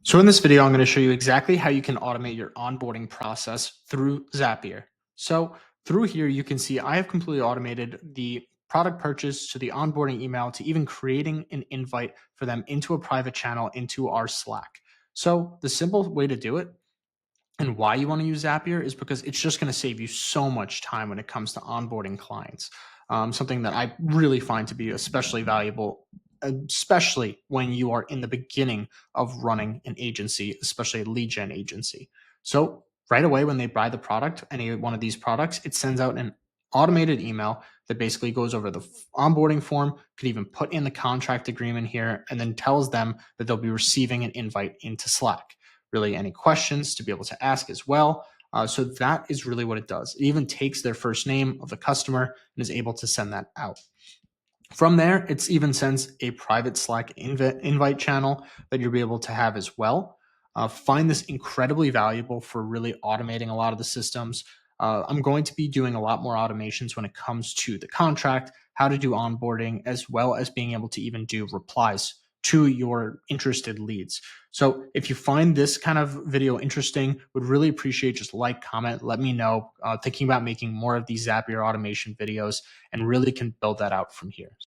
So in this video, I'm going to show you exactly how you can automate your onboarding process through Zapier. So through here, you can see I have completely automated the product purchase to the onboarding email to even creating an invite for them into a private channel into our Slack. So the simple way to do it and why you want to use Zapier is because it's just going to save you so much time when it comes to onboarding clients. Something that I really find to be especially valuable, especially when you are in the beginning of running an agency, especially a lead gen agency. So right away when they buy the product, any one of these products, it sends out an automated email that basically goes over the onboarding form, could even put in the contract agreement here, and then tells them that they'll be receiving an invite into Slack. Really any questions to be able to ask as well. So that is really what it does. It even takes their first name of the customer and is able to send that out. From there, it even sends a private Slack invite channel that you'll be able to have as well. Find this incredibly valuable for really automating a lot of the systems. I'm going to be doing a lot more automations when it comes to the contract, how to do onboarding, as well as being able to even do replies to your interested leads. So if you find this kind of video interesting, would really appreciate just like, comment, let me know. Thinking about making more of these Zapier automation videos and really can build that out from here.